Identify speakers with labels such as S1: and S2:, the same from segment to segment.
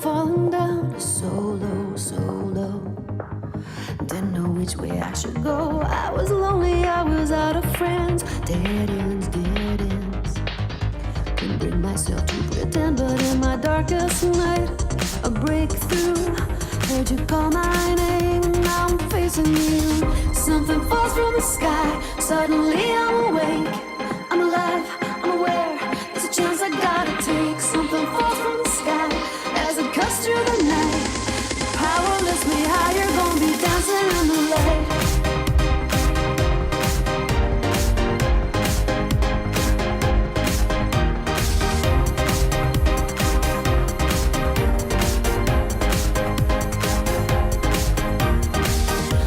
S1: falling down so low, so low. Didn't know which way I should go. I was lonely, I was out of friends. Dead ends, dead ends. Couldn't bring myself to pretend, but in my darkest night, a breakthrough. Heard you call my name, now I'm facing you. Something falls from the sky, suddenly I'm awake. I'm alive, I'm aware, there's a chance I gotta take. Something falls from the sky as it cuts through the night. Power lifts me higher, gonna be dancing in the light.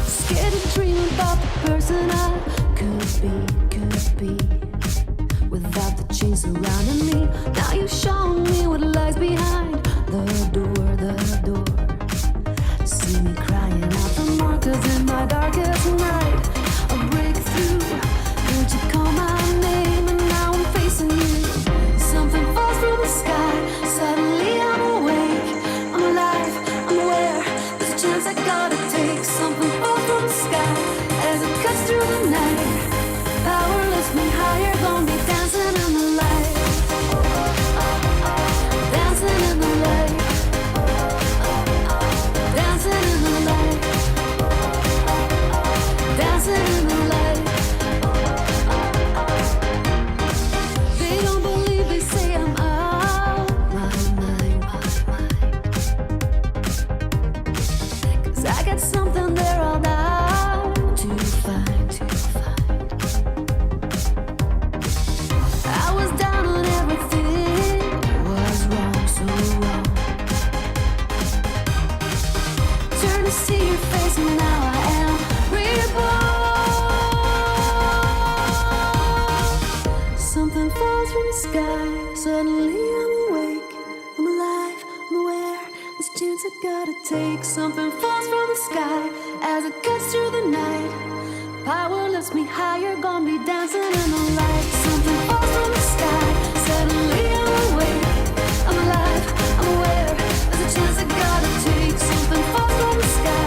S1: Scared to dream about the person I could be. Without the chains surrounding me, now you've shown me what lies behind the door, the door. See me crying out for more, 'cause in my darkest night, a breakthrough. Heard you call my name and now I'm facing you. Something falls from the sky, suddenly I'm awake. I'm alive, I'm aware, there's a chance I gotta take. Something falls from the sky as it cuts through the night. Power lifts me higher, gonna be dancing in the light. Dancing in the light. Dancing in the light. Dancing in the light. They don't believe, they say I'm out my mind. 'Cause I got something they're all down to find, to find. I was down on everything, was wrong, so wrong. Turn to see your face and now I am reborn. Something falls from the sky, suddenly I'm awake. I'm alive, I'm aware, there's a chance I gotta take. Something falls from the sky as it cuts through the night. Power lifts me higher, gonna be dancing in the light. Something falls from the sky, suddenly I'm awake. I'm alive, I'm aware, there's a chance I gotta take. Something falls from the sky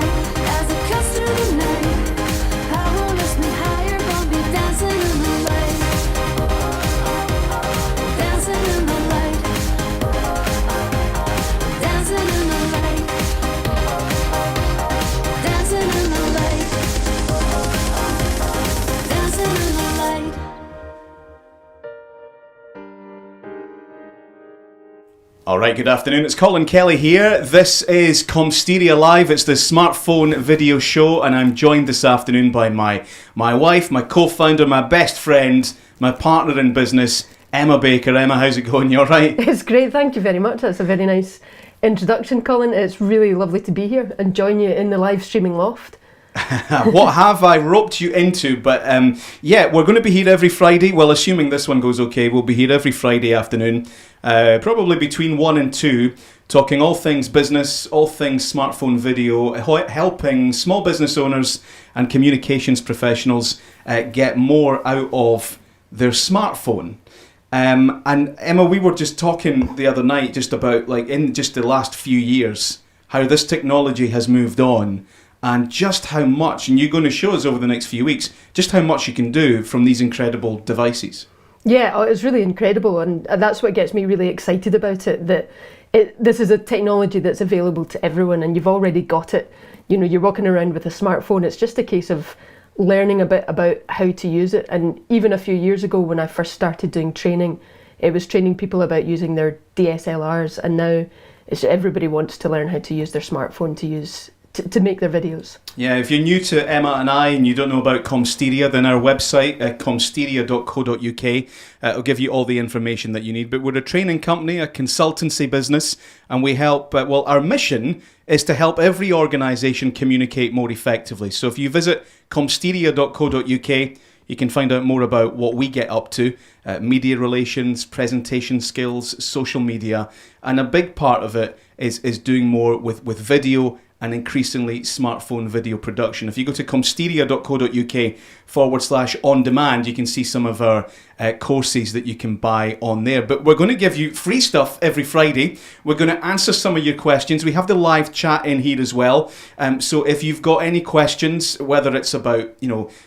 S1: as it cuts through the night. Power lifts me higher, gonna be dancing in the light. Dancing in the light. Dancing in the light. Dancing in the light. Dancing in the light.
S2: All right, good afternoon. It's Colin Kelly here. This is Comsteria Live. It's the smartphone video show, and I'm joined this afternoon by my wife, my co-founder, my best friend, my partner in business, Emma Baker. Emma, how's it going? You all right?
S3: It's great, thank you very much. That's a very nice introduction, Colin. It's really lovely to be here and join you in the live streaming loft.
S2: What have I roped you into? But yeah, we're going to be here every Friday. Well, assuming this one goes okay, we'll be here every Friday afternoon, probably between 1 and 2, talking all things business, all things smartphone video, helping small business owners and communications professionals get more out of their smartphone. And Emma, we were just talking the other night just about, like, in just the last few years, how this technology has moved on. And just how much, and you're going to show us over the next few weeks, just how much you can do from these incredible devices.
S3: Yeah, it's really incredible, and that's what gets me really excited about it, that this is a technology that's available to everyone, and you've already got it. You know, you're walking around with a smartphone. It's just a case of learning a bit about how to use it. And even a few years ago when I first started doing training, it was training people about using their DSLRs, and now everybody wants to learn how to use their smartphone to make their videos.
S2: Yeah, if you're new to Emma and I and you don't know about Comsteria, then our website, comsteria.co.uk, will give you all the information that you need. But we're a training company, a consultancy business, and we help, our mission is to help every organisation communicate more effectively. So if you visit comsteria.co.uk, you can find out more about what we get up to, media relations, presentation skills, social media, and a big part of it is doing more with video and increasingly smartphone video production. If you go to comsteria.co.uk/on-demand, you can see some of our courses that you can buy on there. But we're going to give you free stuff every Friday. We're going to answer some of your questions. We have the live chat in here as well. So if you've got any questions, whether it's about,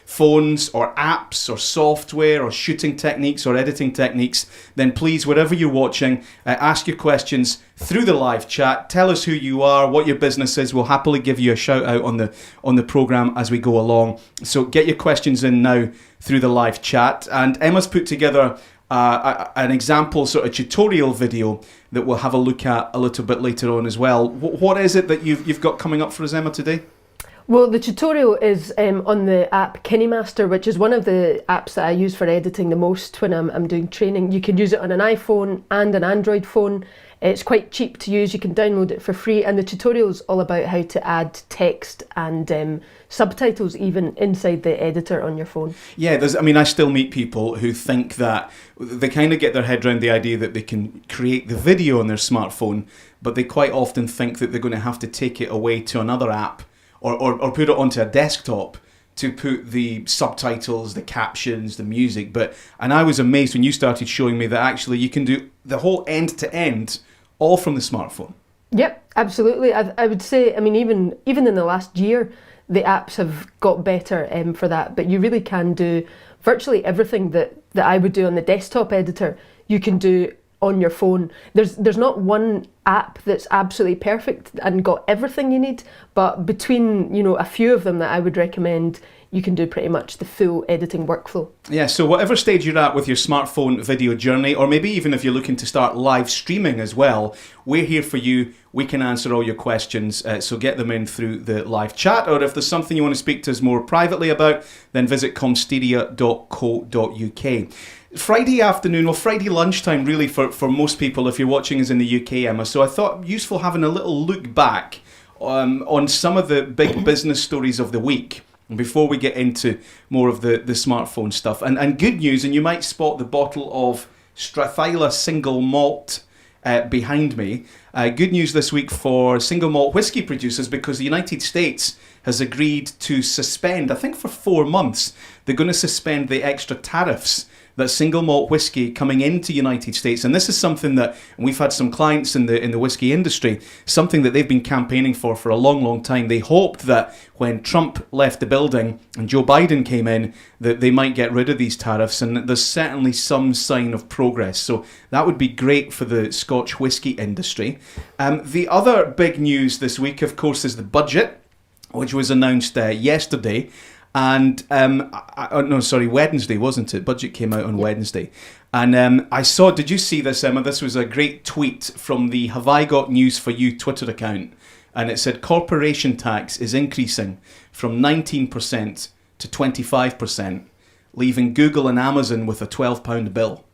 S2: phones or apps or software or shooting techniques or editing techniques, then please, wherever you're watching, ask your questions through the live chat. Tell us who you are, what your business is. We'll happily give you a shout out on the program as we go along. So get your questions in now through the live chat. And Emma's put together an example sort of tutorial video that we'll have a look at a little bit later on as well. What is it that you've got coming up for us, Emma, today?
S3: Well, the tutorial is on the app KineMaster, which is one of the apps that I use for editing the most when I'm doing training. You can use it on an iPhone and an Android phone. It's quite cheap to use. You can download it for free, and the tutorial is all about how to add text and subtitles even inside the editor on your phone. Yeah,
S2: I still meet people who think that they kind of get their head around the idea that they can create the video on their smartphone, but they quite often think that they're going to have to take it away to another app or put it onto a desktop to put the subtitles, the captions, the music. And I was amazed when you started showing me that actually you can do the whole end-to-end all from the smartphone.
S3: Yep, absolutely. I would say, even in the last year, the apps have got better for that. But you really can do virtually everything that I would do on the desktop editor, you can do on your phone. There's not one app that's absolutely perfect and got everything you need, but between a few of them that I would recommend, you can do pretty much the full editing workflow. Yeah, so whatever stage you're at with your smartphone video journey, or maybe even if you're looking to start live streaming as well, we're here for you. We can answer all your questions, so get them in through the live chat, or if there's something you want to speak to us more privately about, then visit comsteria.co.uk. Friday afternoon, Friday lunchtime really for most people if you're watching us in the UK, Emma. So I thought useful having a little look back on some of the big business stories of the week before we get into more of the smartphone stuff. And good news, and you might spot the bottle of Strathyla single malt behind me. Good news this week for single malt whiskey producers, because the United States has agreed to suspend, I think for 4 months, they're going to suspend the extra tariffs that single malt whiskey coming into United States. And this is something that, and we've had some clients in the whiskey industry, something that they've been campaigning for a long, long time. They hoped that when Trump left the building and Joe Biden came in, that they might get rid of these tariffs. And there's certainly some sign of progress. So that would be great for the Scotch whiskey industry. The other big news this week, of course, is the budget, which was announced yesterday. And, Wednesday, wasn't it? Budget came out on Wednesday. And did you see this, Emma? This was a great tweet from the Have I Got News For You Twitter account. And it said corporation tax is increasing from 19% to 25%, leaving Google and Amazon with a £12 bill.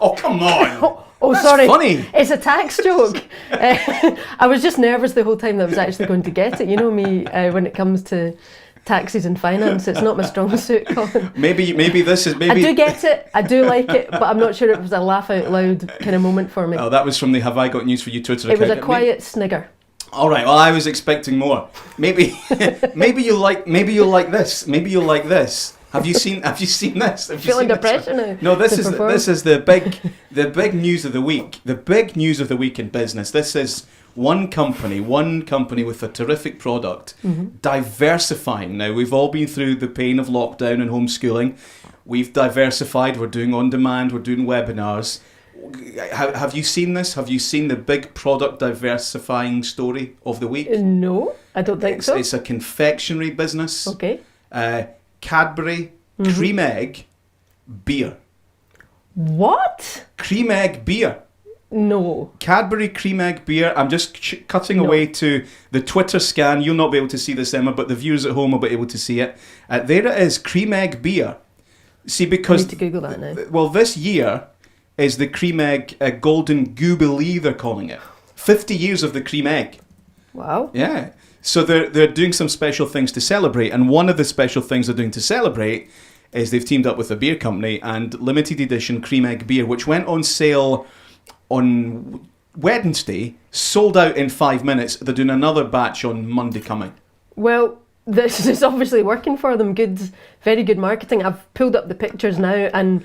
S3: Oh, come on. That's sorry.
S2: Funny.
S3: It's a tax joke. I was just nervous the whole time that I was actually going to get it. You know me, when it comes to taxes and finance, it's not my strong suit, Colin.
S2: Maybe this is...
S3: I do get it, I do like it, but I'm not sure it was a laugh out loud kind of moment for me.
S2: Oh, that was from the Have I Got News For You Twitter account.
S3: It was a quiet snigger.
S2: All right, well, I was expecting more. Maybe you'll like this. Maybe you'll like this. Have you seen this?
S3: Feeling depression now.
S2: No, this is the big news of the week. The big news of the week in business. This is one company with a terrific product, diversifying. Now, we've all been through the pain of lockdown and homeschooling. We've diversified. We're doing on demand. We're doing webinars. Have you seen this? Have you seen the big product diversifying story of the week?
S3: No, I don't think so.
S2: It's a confectionery business.
S3: Okay.
S2: Cadbury Cream Egg beer.
S3: What?
S2: Cream Egg beer.
S3: No.
S2: Cadbury Cream Egg beer. I'm just cutting away to the Twitter scan. You'll not be able to see this, Emma, but the viewers at home will be able to see it. There it is, Cream Egg beer. See, because...
S3: I need to Google that now.
S2: Well, this year is the Cream Egg Golden Jubilee, they're calling it. 50 years of the Cream Egg.
S3: Wow.
S2: Yeah. So they're doing some special things to celebrate, and one of the special things they're doing to celebrate is they've teamed up with a beer company and limited edition Cream Egg beer, which went on sale on Wednesday, sold out in 5 minutes. They're doing another batch on Monday coming.
S3: Well, this is obviously working for them. Very good marketing. I've pulled up the pictures now, and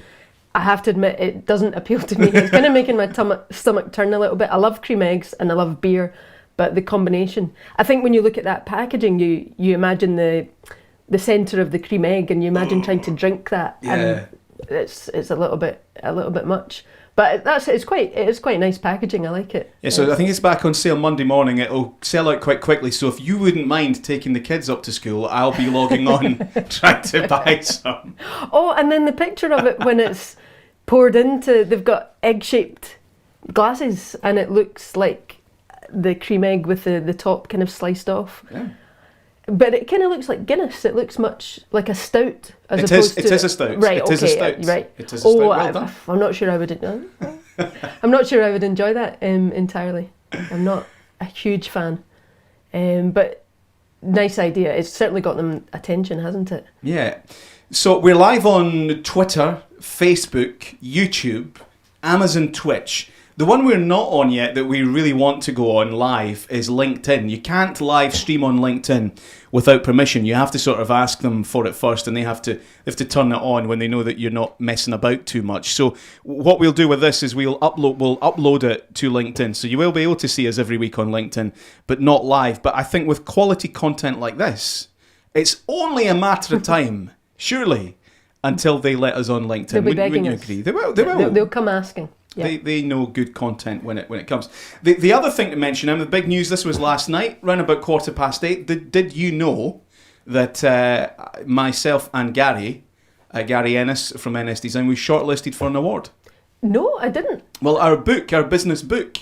S3: I have to admit it doesn't appeal to me. It's kind of making my stomach turn a little bit. I love cream eggs and I love beer, but the combination. I think when you look at that packaging, you imagine the centre of the cream egg, and you imagine trying to drink that, and it's a little bit much. But it is quite nice packaging. I like it.
S2: Yeah, so I think it's back on sale Monday morning. It'll sell out quite quickly. So if you wouldn't mind taking the kids up to school, I'll be logging on trying to buy some.
S3: Oh, and then the picture of it when it's poured into, they've got egg-shaped glasses, and it looks like the cream egg with the top kind of sliced off.
S2: Yeah.
S3: But it kind of looks like Guinness. It looks much like a stout as
S2: It
S3: opposed
S2: is.
S3: to...
S2: It is a stout.
S3: Right,
S2: It
S3: okay,
S2: is a stout.
S3: right.
S2: It is a stout. Well done.
S3: I'm not sure I would... I'm not sure I would enjoy that entirely. I'm not a huge fan. But nice idea. It's certainly got them attention, hasn't it?
S2: Yeah. So we're live on Twitter, Facebook, YouTube, Amazon, Twitch. The one we're not on yet that we really want to go on live is LinkedIn. You can't live stream on LinkedIn without permission. You have to sort of ask them for it first, and they have to turn it on when they know that you're not messing about too much. So what we'll do with this is we'll upload it to LinkedIn. So you will be able to see us every week on LinkedIn, but not live. But I think with quality content like this, it's only a matter of time, surely, until they let us on LinkedIn.
S3: They'll be begging
S2: Wouldn't you
S3: us.
S2: agree? They will.
S3: They'll come asking. Yeah.
S2: They know good content when it comes. The other thing to mention, the big news, this was last night, around about 8:15. Did you know that myself and Gary Ennis from NS Design, we shortlisted for an award?
S3: No, I didn't.
S2: Well, our business book,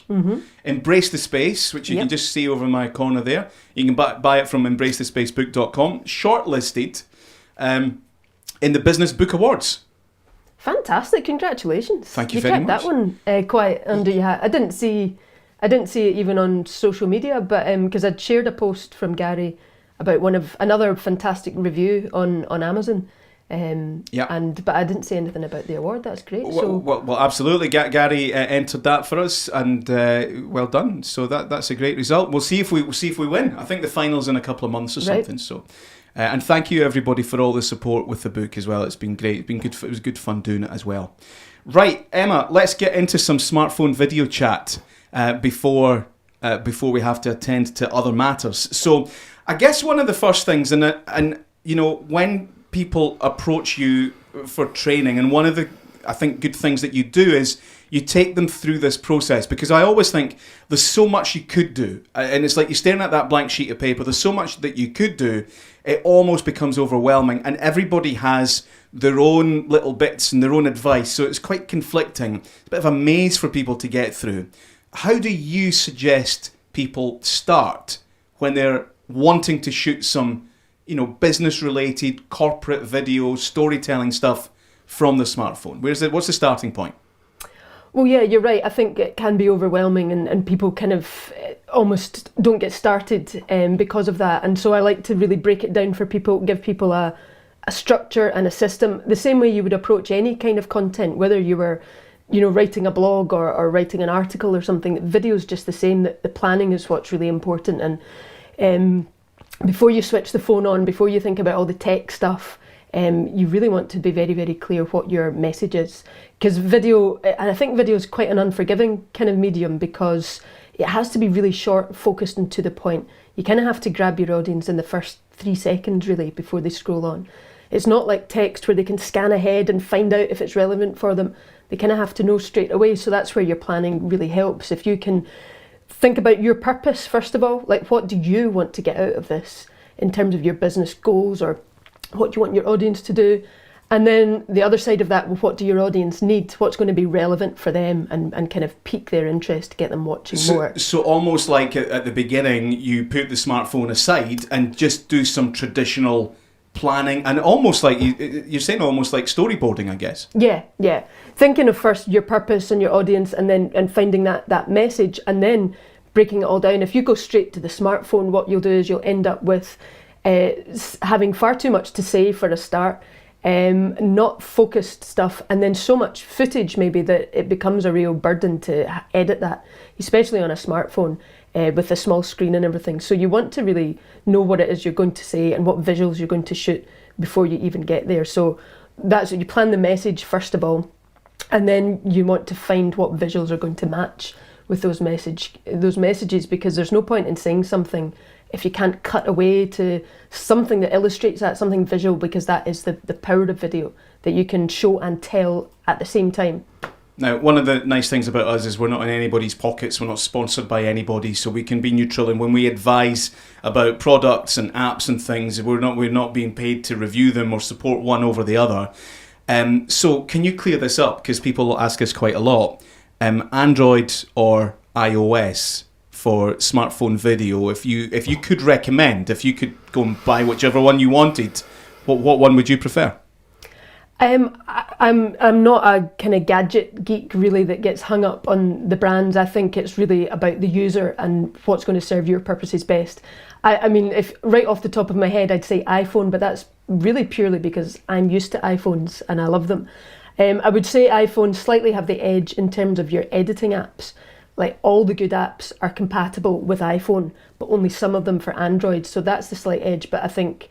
S2: Embrace the Space, which you can just see over my corner there. You can buy it from embracethespacebook.com. Shortlisted in the Business Book Awards.
S3: Fantastic! Congratulations.
S2: Thank you very much.
S3: You kept that one quite under your hat. I didn't see it even on social media, but because I'd shared a post from Gary about another fantastic review on Amazon. But I didn't say anything about the award. That's great.
S2: Well, absolutely. Gary entered that for us, and well done. So that's a great result. We'll see if we win. I think the final's in a couple of months or something. Right. So. And thank you everybody for all the support with the book as well. It's been great. It's been good. It was good fun doing it as well. Right, Emma, let's get into some smartphone video chat before we have to attend to other matters. So, I guess one of the first things, and you know, when people approach you for training, and one of the I think good things that you do is you take them through this process, because I always think there's so much you could do, and it's like you're staring at that blank sheet of paper. There's so much that you could do. It almost becomes overwhelming, and everybody has their own little bits and their own advice, so it's quite conflicting. It's a bit of a maze for people to get through. How do you suggest people start when they're wanting to shoot some, business-related corporate video, storytelling stuff from the smartphone? What's the starting point?
S3: Well, yeah, you're right. I think it can be overwhelming, and people kind of almost don't get started because of that. And so I like to really break it down for people, give people a structure and a system, the same way you would approach any kind of content, whether you were, writing a blog or writing an article or something. Video is just the same. That the planning is what's really important. And before you switch the phone on, before you think about all the tech stuff, you really want to be very, very clear what your message is. Because video, and I think video is quite an unforgiving kind of medium, because it has to be really short, focused and to the point. You kind of have to grab your audience in the first 3 seconds really before they scroll on. It's not like text where they can scan ahead and find out if it's relevant for them. They kind of have to know straight away. So that's where your planning really helps. If you can think about your purpose, first of all, like what do you want to get out of this in terms of your business goals, or what do you want your audience to do? And then the other side of that, well, what do your audience need? What's going to be relevant for them, and kind of pique their interest to get them watching more? So
S2: almost like at the beginning, you put the smartphone aside and just do some traditional planning, and almost like, you're saying almost like storyboarding, I guess.
S3: Yeah. Thinking of first your purpose and your audience, and finding that message, and then breaking it all down. If you go straight to the smartphone, what you'll do is you'll end up with having far too much to say for a start. not focused stuff, and then so much footage maybe that it becomes a real burden to edit that, especially on a smartphone with a small screen and everything. So you want to really know what it is you're going to say and what visuals you're going to shoot before you even get there. So that's what you plan the message first of all, and then you want to find what visuals are going to match with those messages, because there's no point in saying something if you can't cut away to something that illustrates that, something visual, because that is the power of video, that you can show and tell at the same time.
S2: Now, one of the nice things about us is we're not in anybody's pockets, we're not sponsored by anybody, so we can be neutral, and when we advise about products and apps and things, we're not being paid to review them or support one over the other. So can you clear this up, because people ask us quite a lot. Android or iOS for smartphone video, if you could recommend, if you could go and buy whichever one you wanted, what one would you prefer?
S3: I'm not a kind of gadget geek really that gets hung up on the brands. I think it's really about the user and what's going to serve your purposes best. I mean, if right off the top of my head I'd say iPhone, but that's really purely because I'm used to iPhones and I love them. I would say iPhone slightly have the edge in terms of your editing apps. Like, all the good apps are compatible with iPhone, but only some of them for Android. So that's the slight edge. But I think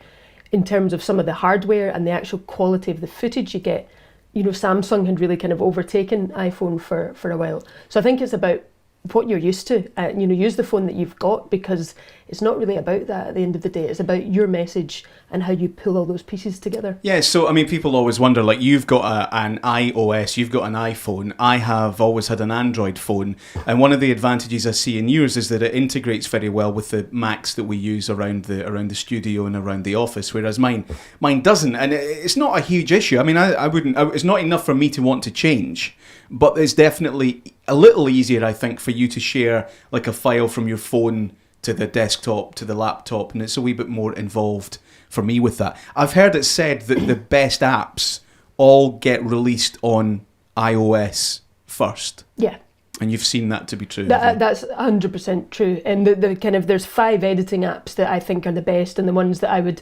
S3: in terms of some of the hardware and the actual quality of the footage you get, Samsung had really kind of overtaken iPhone for a while. So I think it's about what you're used to. Use the phone that you've got, because it's not really about that at the end of the day. It's about your message and how you pull all those pieces together.
S2: Yeah, so I mean, people always wonder, like, you've got an iOS, you've got an iPhone. I have always had an Android phone, and one of the advantages I see in yours is that it integrates very well with the Macs that we use around the studio and around the office, whereas mine doesn't, and it's not a huge issue. I mean, I wouldn't. It's not enough for me to want to change, but it's definitely a little easier, I think, for you to share like a file from your phone to the desktop to the laptop, and it's a wee bit more involved for me with that. I've heard it said that the best apps all get released on iOS first.
S3: Yeah.
S2: And you've seen that to be true.
S3: That's 100% true. And the kind of, there's 5 editing apps that I think are the best, and the ones that I would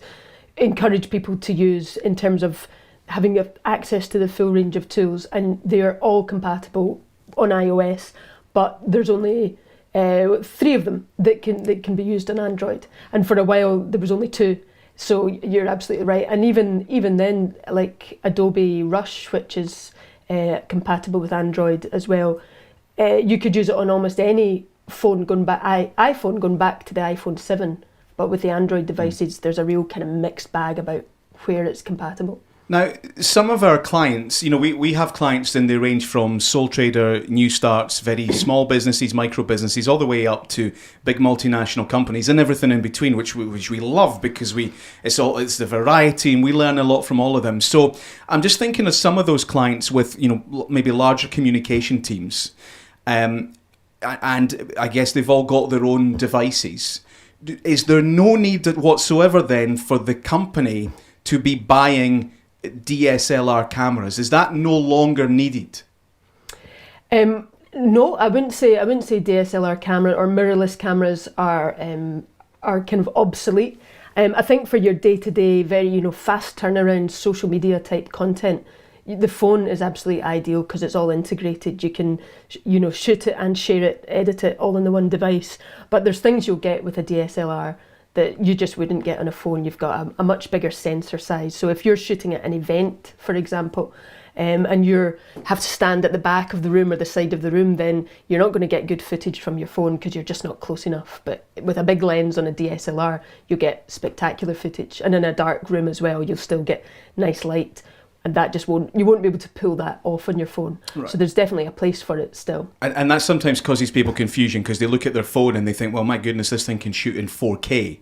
S3: encourage people to use in terms of having access to the full range of tools, and they are all compatible on iOS, but there's only 3 of them that can be used on Android, and for a while there was only 2. So you're absolutely right. And even then, like Adobe Rush, which is compatible with Android as well, you could use it on almost any phone iPhone going back to the iPhone 7, but with the Android devices there's a real kind of mixed bag about where it's compatible.
S2: Now, some of our clients, we have clients, and they range from sole trader, new starts, very small businesses, micro businesses, all the way up to big multinational companies and everything in between, which we love, because it's the variety, and we learn a lot from all of them. So I'm just thinking of some of those clients with maybe larger communication teams, and I guess they've all got their own devices. Is there no need whatsoever then for the company to be buying DSLR cameras? Is that no longer needed?
S3: No, I wouldn't say DSLR camera or mirrorless cameras are kind of obsolete. I think for your day-to-day, very fast turnaround social media type content, the phone is absolutely ideal because it's all integrated. You can shoot it and share it, edit it all on the one device. But there's things you'll get with a DSLR that you just wouldn't get on a phone. You've got a much bigger sensor size. So if you're shooting at an event, for example, and you have to stand at the back of the room or the side of the room, then you're not going to get good footage from your phone because you're just not close enough. But with a big lens on a DSLR, you'll get spectacular footage. And in a dark room as well, you'll still get nice light. And that you won't be able to pull that off on your phone. Right. So there's definitely a place for it still. And
S2: that sometimes causes people confusion, because they look at their phone and they think, well, my goodness, this thing can shoot in 4K.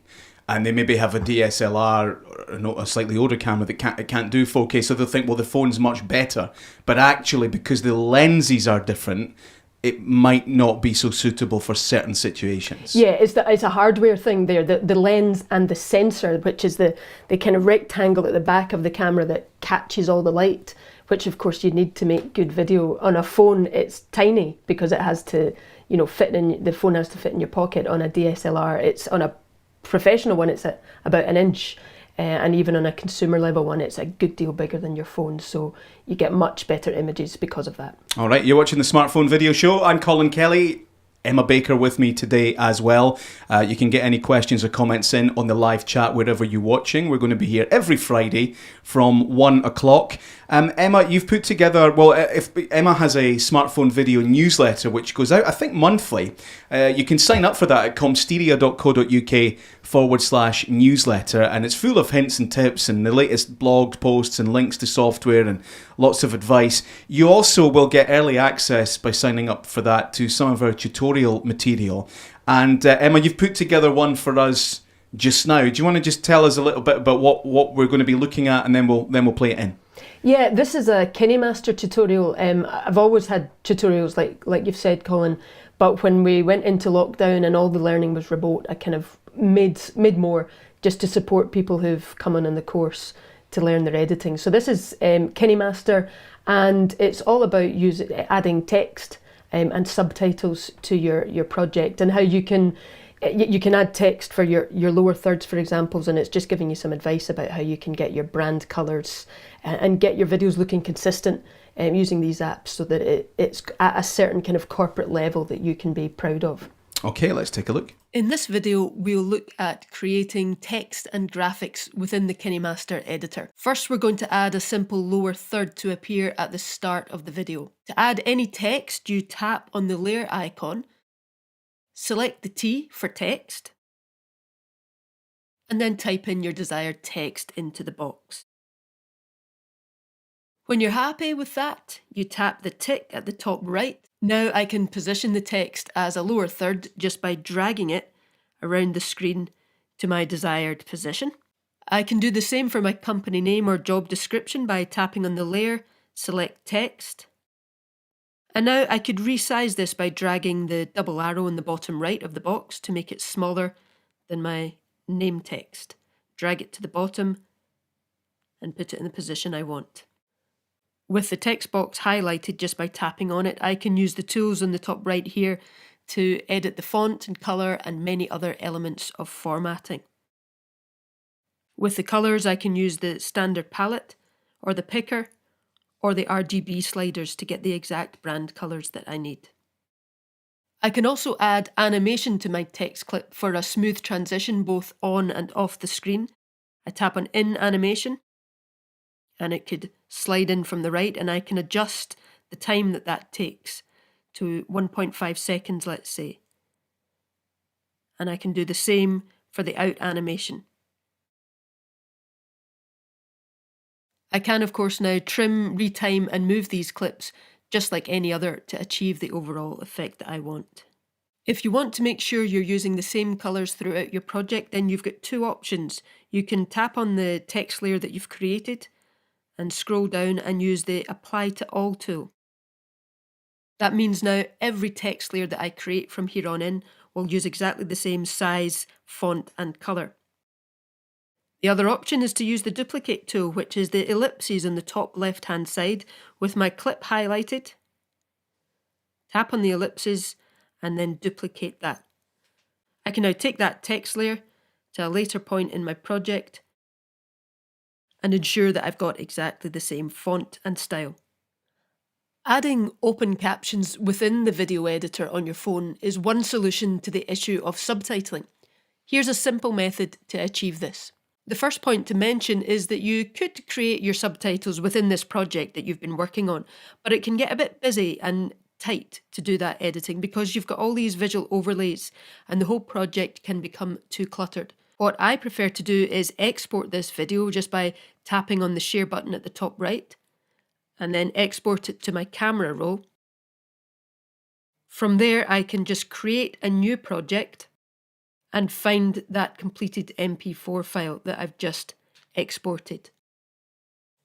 S2: And they maybe have a DSLR or a slightly older camera that can't do 4K. So they'll think, well, the phone's much better. But actually, because the lenses are different, it might not be so suitable for certain situations.
S3: Yeah, it's a hardware thing there. The lens and the sensor, which is the kind of rectangle at the back of the camera that catches all the light, which of course you need to make good video. On a phone, it's tiny because it has to, the phone has to fit in your pocket. On a DSLR, it's on a professional one, it's at about 1 inch. and even on a consumer level one, it's a good deal bigger than your phone, so you get much better images because of that.
S2: All right, you're watching the Smartphone Video Show. I'm Colin Kelly. Emma Baker with me today as well. You can get any questions or comments in on the live chat wherever you're watching. We're going to be here every Friday from 1 o'clock. Emma, you've put together, well, if Emma has a smartphone video newsletter which goes out, I think, monthly. You can sign up for that at comsteria.co.uk/newsletter, and it's full of hints and tips and the latest blog posts and links to software and lots of advice. You also will get early access by signing up for that to some of our tutorial material. And Emma, you've put together one for us just now. Do you want to just tell us a little bit about what we're going to be looking at, and then we'll play it in?
S3: Yeah, this is a KineMaster tutorial. I've always had tutorials like you've said, Colin, but when we went into lockdown and all the learning was remote, I kind of made more just to support people who've come on in the course to learn their editing. So this is KineMaster, and it's all about adding text and subtitles to your project, and how you can add text for your lower thirds, for examples, and it's just giving you some advice about how you can get your brand colours and get your videos looking consistent using these apps, so that it's at a certain kind of corporate level that you can be proud of.
S2: Okay, let's take a look.
S3: In this video, we'll look at creating text and graphics within the KineMaster editor. First, we're going to add a simple lower third to appear at the start of the video. To add any text, you tap on the layer icon, select the T for text, and then type in your desired text into the box. When you're happy with that, you tap the tick at the top right. Now I can position the text as a lower third just by dragging it around the screen to my desired position. I can do the same for my company name or job description by tapping on the layer, select text. And now I could resize this by dragging the double arrow in the bottom right of the box to make it smaller than my name text. Drag it to the bottom and put it in the position I want. With the text box highlighted just by tapping on it, I can use the tools on the top right here to edit the font and colour and many other elements of formatting. With the colours, I can use the standard palette or the picker or the RGB sliders to get the exact brand colours that I need. I can also add animation to my text clip for a smooth transition both on and off the screen. I tap on In Animation, and it could slide in from the right, and I can adjust the time that takes to 1.5 seconds, let's say. And I can do the same for the out animation. I can, of course, now trim, retime, and move these clips just like any other to achieve the overall effect that I want. If you want to make sure you're using the same colours throughout your project, then you've got two options. You can tap on the text layer that you've created and scroll down and use the Apply to All tool. That means now every text layer that I create from here on in will use exactly the same size, font and colour. The other option is to use the Duplicate tool, which is the ellipses on the top left hand side with my clip highlighted. Tap on the ellipses and then duplicate that. I can now take that text layer to a later point in my project and ensure that I've got exactly the same font and style. Adding open captions within the video editor on your phone is one solution to the issue of subtitling. Here's a simple method to achieve this. The first point to mention is that you could create your subtitles within this project that you've been working on, but it can get a bit busy and tight to do that editing because you've got all these visual overlays and the whole project can become too cluttered. What I prefer to do is export this video just by tapping on the share button at the top right and then export it to my camera roll. From there I can just create a new project and find that completed MP4 file that I've just exported.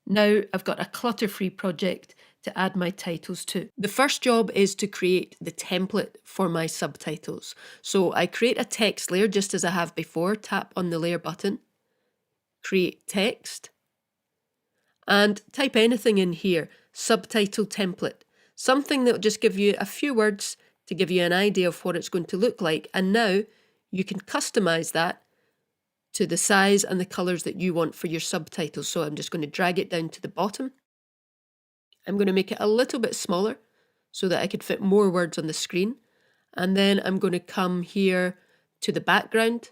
S3: Now I've got a clutter-free project to add my titles to. The first job is to create the template for my subtitles. So I create a text layer just as I have before, tap on the layer button, create text, and type anything in here, subtitle template, something that will just give you a few words to give you an idea of what it's going to look like. And now you can customize that to the size and the colours that you want for your subtitles. So I'm just going to drag it down to the bottom. I'm going to make it a little bit smaller so that I could fit more words on the screen. And then I'm going to come here to the background,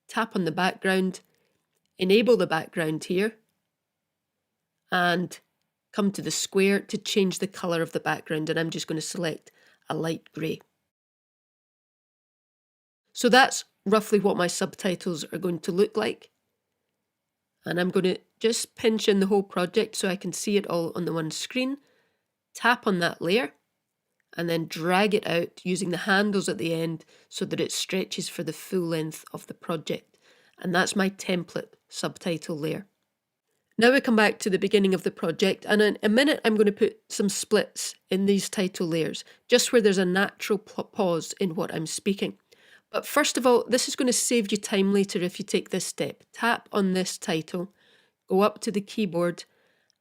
S3: tap on the background, enable the background here, and come to the square to change the colour of the background. And I'm just going to select a light grey. So that's roughly what my subtitles are going to look like. And I'm going to just pinch in the whole project so I can see it all on the one screen. Tap on that layer and then drag it out using the handles at the end so that it stretches for the full length of the project. And that's my template subtitle layer. Now we come back to the beginning of the project, and in a minute I'm going to put some splits in these title layers, just where there's a natural pause in what I'm speaking. But first of all, this is going to save you time later if you take this step. Tap on this title, go up to the keyboard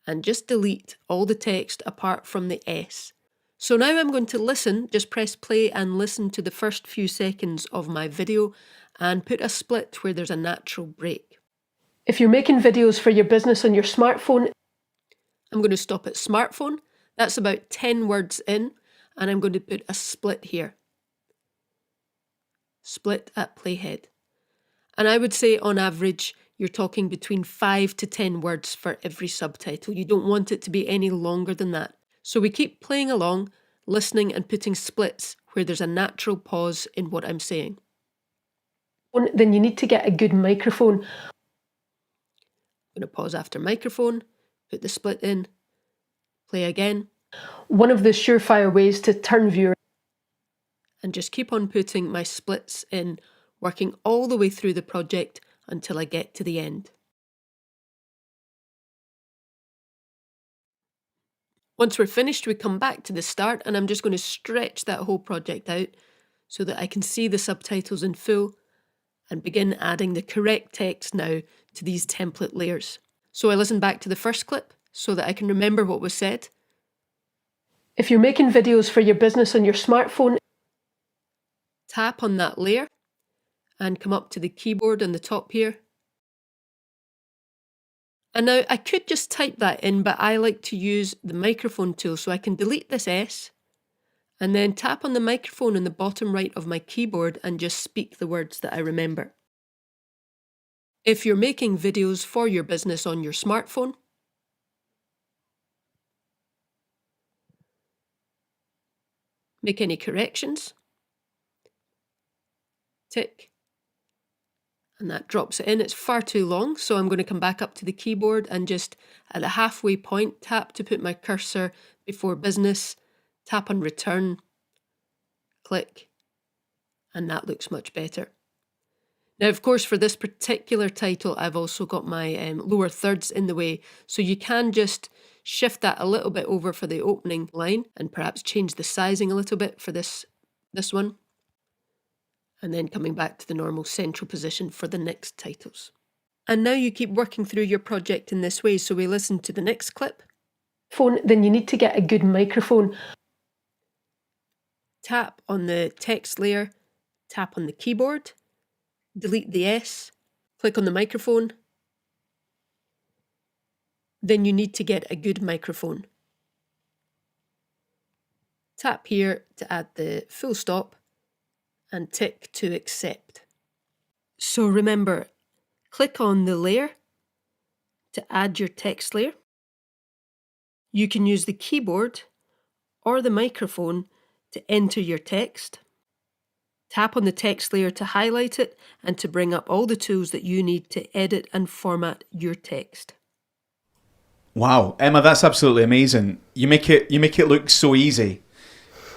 S3: and just delete all the text apart from the S. So now I'm going to listen, just press play and listen to the first few seconds of my video and put a split where there's a natural break. If you're making videos for your business on your smartphone, I'm going to stop at smartphone. That's about 10 words in, and I'm going to put a split here. Split at playhead. And I would say on average, you're talking between 5 to 10 words for every subtitle. You don't want it to be any longer than that. So we keep playing along, listening and putting splits where there's a natural pause in what I'm saying. Then you need to get a good microphone. I'm going to pause after microphone, put the split in, play again. One of the surefire ways to turn viewers, and just keep on putting my splits in, working all the way through the project until I get to the end. Once we're finished, we come back to the start, and I'm just going to stretch that whole project out so that I can see the subtitles in full and begin adding the correct text now to these template layers. So I listen back to the first clip so that I can remember what was said. If you're making videos for your business on your smartphone, tap on that layer and come up to the keyboard on the top here. And now I could just type that in, but I like to use the microphone tool, so I can delete this S and then tap on the microphone in the bottom right of my keyboard and just speak the words that I remember. If you're making videos for your business on your smartphone, make any corrections, tick, and that drops it in. It's far too long, so I'm going to come back up to the keyboard and just at the halfway point tap to put my cursor before business, tap on return, click, and that looks much better. Now, of course, for this particular title, I've also got my lower thirds in the way, so you can just shift that a little bit over for the opening line and perhaps change the sizing a little bit for this one. And then coming back to the normal central position for the next titles. And now you keep working through your project in this way. So we listen to the next clip. Then you need to get a good microphone. Tap on the text layer, tap on the keyboard, delete the S, click on the microphone. Then you need to get a good microphone. Tap here to add the full stop and tick to accept. So remember, click on the layer to add your text layer. You can use the keyboard or the microphone to enter your text. Tap on the text layer to highlight it and to bring up all the tools that you need to edit and format your text.
S2: Wow, Emma, that's absolutely amazing. You make it look so easy.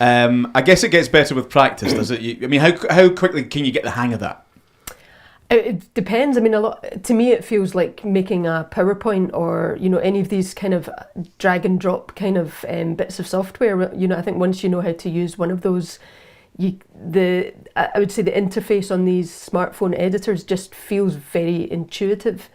S2: I guess it gets better with practice, does it? I mean, how quickly can you get the hang of that?
S3: It depends. I mean, to me, it feels like making a PowerPoint or, any of these kind of drag and drop kind of bits of software. I think once you know how to use one of those, I would say the interface on these smartphone editors just feels very intuitive.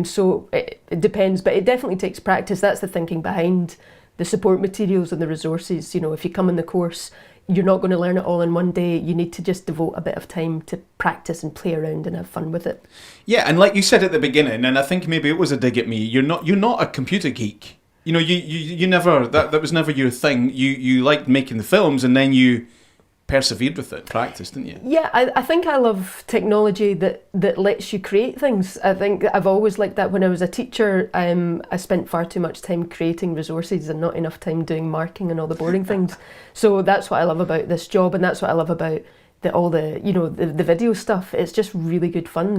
S3: So it depends, but it definitely takes practice. That's the thinking behind the support materials and the resources. If you come in the course, you're not going to learn it all in one day. You need to just devote a bit of time to practice and play around and have fun with it.
S2: Yeah, and like you said at the beginning, and I think maybe it was a dig at me, you're not a computer geek. You know, you never, that was never your thing. You liked making the films, and then you persevered with it, practiced, didn't you?
S3: Yeah, I think I love technology that lets you create things. I think I've always liked that. When I was a teacher, I spent far too much time creating resources and not enough time doing marking and all the boring things. So that's what I love about this job, and that's what I love about all the the video stuff. It's just really good fun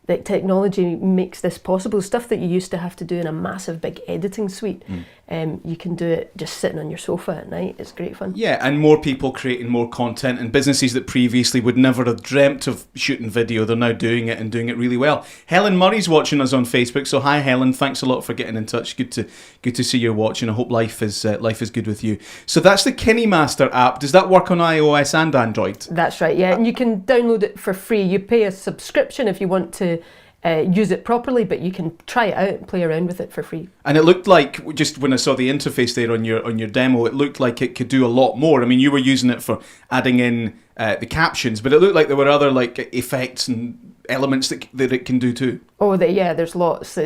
S3: that technology makes this possible. Stuff that you used to have to do in a massive big editing suite, you can do it just sitting on your sofa at night. It's great fun.
S2: Yeah, and more people creating more content, and businesses that previously would never have dreamt of shooting video, they're now doing it and doing it really well. Helen Murray's watching us on Facebook, so hi Helen, thanks a lot for getting in touch. Good to see you're watching. I hope life is good with you. So that's the KineMaster app. Does that work on iOS and Android?
S3: That's right, yeah, and you can download it for free. You pay a subscription if you want to use it properly, but you can try it out and play around with it for free.
S2: And it looked like, just when I saw the interface there on your demo, it looked like it could do a lot more. I mean, you were using it for adding in the captions, but it looked like there were other like effects and elements that it can do too.
S3: Oh, there's lots.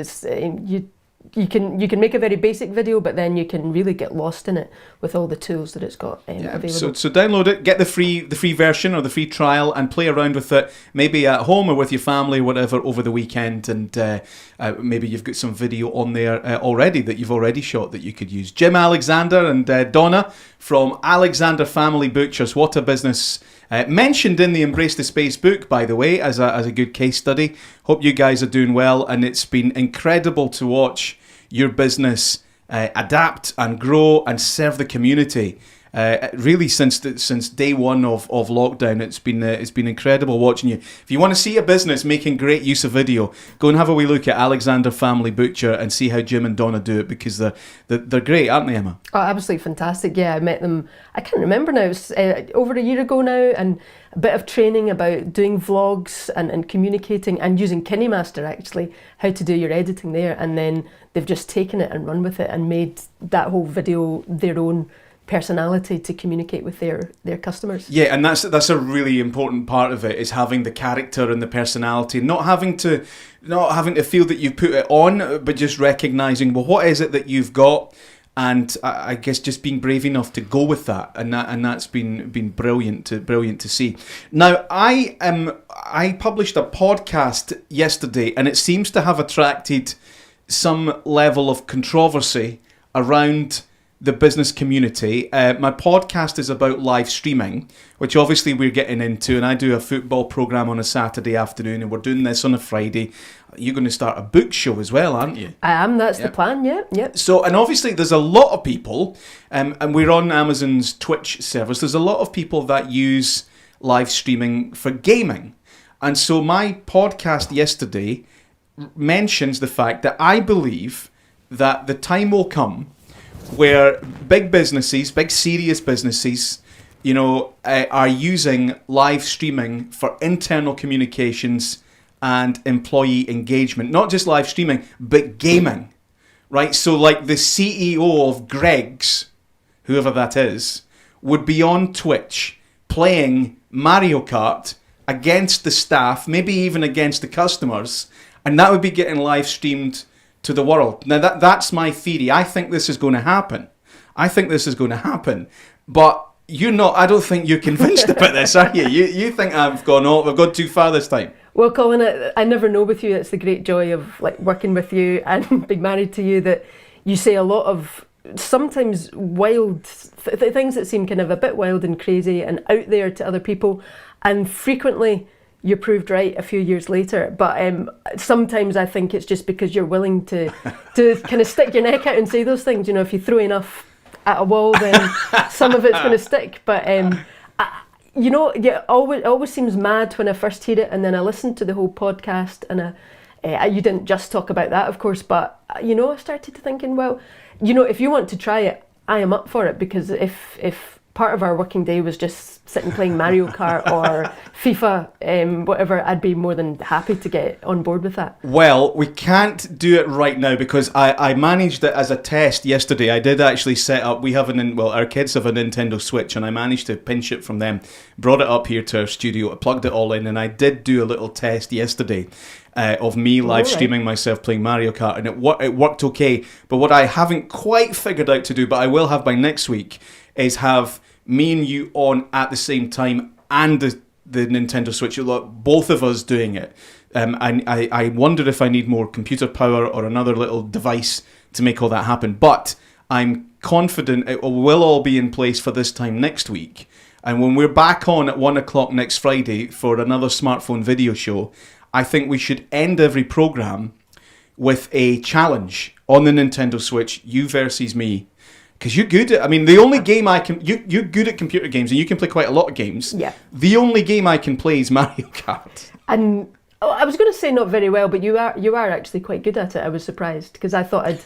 S3: You can make a very basic video, but then you can really get lost in it with all the tools that it's got available. So
S2: download it, get the free version or the free trial, and play around with it. Maybe at home or with your family, whatever, over the weekend. And maybe you've got some video on there already that you've already shot that you could use. Jim Alexander and Donna from Alexander Family Butchers. What a business! Mentioned in the Embrace the Space book, by the way, as a good case study. Hope you guys are doing well, and it's been incredible to watch your business adapt and grow and serve the community. Really, since day one of lockdown, it's been incredible watching you. If you want to see a business making great use of video, go and have a wee look at Alexander Family Butcher and see how Jim and Donna do it, because they're great, aren't they, Emma?
S3: Oh, absolutely fantastic. Yeah, I met them, I can't remember now, it was over a year ago now, and a bit of training about doing vlogs and communicating and using KineMaster, actually, how to do your editing there, and then they've just taken it and run with it and made that whole video their own personality to communicate with their customers.
S2: Yeah, and that's a really important part of it, is having the character and the personality, not having to feel that you put it on, but just recognizing, well, what is it that you've got, and I guess just being brave enough to go with that, and that's been brilliant to see. Now, I published a podcast yesterday, and it seems to have attracted some level of controversy around the business community. My podcast is about live streaming, which obviously we're getting into, and I do a football programme on a Saturday afternoon, and we're doing this on a Friday. You're going to start a book show as well, aren't you?
S3: I am, that's the plan, yeah.
S2: So, and obviously there's a lot of people, and we're on Amazon's Twitch service, there's a lot of people that use live streaming for gaming. And so my podcast yesterday mentions the fact that I believe that the time will come where big businesses, big serious businesses, are using live streaming for internal communications and employee engagement. Not just live streaming, but gaming, right? So like the CEO of Greg's, whoever that is, would be on Twitch playing Mario Kart against the staff, maybe even against the customers, and that would be getting live streamed to the world. Now that's my theory. I think this is going to happen. But you're not. I don't think you're convinced about this, are you? You think I've gone too far this time.
S3: Well, Colin, I never know with you. It's the great joy of like working with you and being married to you, that you say a lot of sometimes wild things that seem kind of a bit wild and crazy and out there to other people, and frequently you're proved right a few years later. But sometimes I think it's just because you're willing to kind of stick your neck out and say those things. If you throw enough at a wall, then some of it's going to stick. But it always seems mad when I first hear it, and then I listened to the whole podcast, and you didn't just talk about that, of course, but I started to thinking, well, if you want to try it, I am up for it, because if part of our working day was just sitting playing Mario Kart or FIFA, whatever, I'd be more than happy to get on board with that.
S2: Well, we can't do it right now because I managed it as a test yesterday. I did actually set up, our kids have a Nintendo Switch, and I managed to pinch it from them, brought it up here to our studio, plugged it all in, and I did do a little test yesterday of me live streaming myself playing Mario Kart, and it worked okay. But what I haven't quite figured out to do, but I will have by next week, is have me and you on at the same time and the Nintendo Switch, both of us doing it. And I wonder if I need more computer power or another little device to make all that happen. But I'm confident it will all be in place for this time next week. And when we're back on at 1 o'clock next Friday for another smartphone video show, I think we should end every program with a challenge on the Nintendo Switch, you versus me. Because you're good at, the only game I can, you're good at computer games and you can play quite a lot of games.
S3: Yeah.
S2: The only game I can play is Mario Kart.
S3: And I was going to say not very well, but you are actually quite good at it. I was surprised because I thought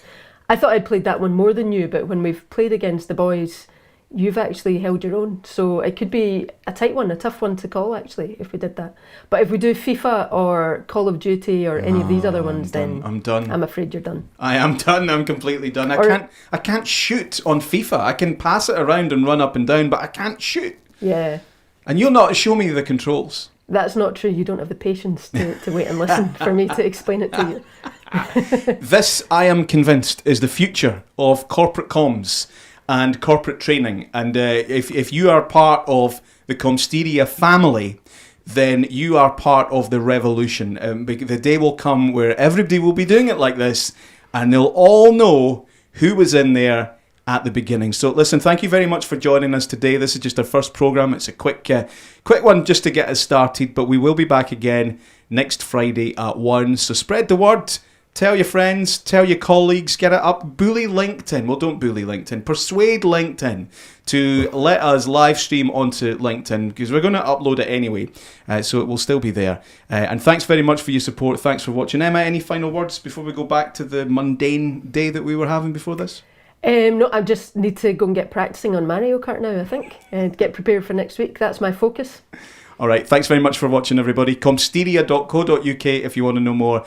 S3: I'd played that one more than you, but when we've played against the boys, you've actually held your own. So it could be a tight one, a tough one to call actually, if we did that. But if we do FIFA or Call of Duty or any of these other ones, then
S2: I'm done.
S3: I'm afraid you're done.
S2: I am done. I'm completely done. I can't shoot on FIFA. I can pass it around and run up and down, but I can't shoot.
S3: Yeah.
S2: And you'll not show me the controls.
S3: That's not true. You don't have the patience to wait and listen for me to explain it to you.
S2: This, I am convinced, is the future of corporate comms and corporate training. And if you are part of the Comsteria family, then you are part of the revolution. The day will come where everybody will be doing it like this, and they'll all know who was in there at the beginning. So listen, thank you very much for joining us today. This is just our first program. It's a quick one just to get us started, but we will be back again next Friday at 1. So spread the word. Tell your friends, tell your colleagues, get it up, bully LinkedIn. Well, don't bully LinkedIn. Persuade LinkedIn to let us live stream onto LinkedIn because we're going to upload it anyway, so it will still be there. And thanks very much for your support. Thanks for watching. Emma, any final words before we go back to the mundane day that we were having before this?
S3: No, I just need to go and get practicing on Mario Kart now, I think, and get prepared for next week. That's my focus.
S2: All right, thanks very much for watching, everybody. Comsteria.co.uk if you want to know more.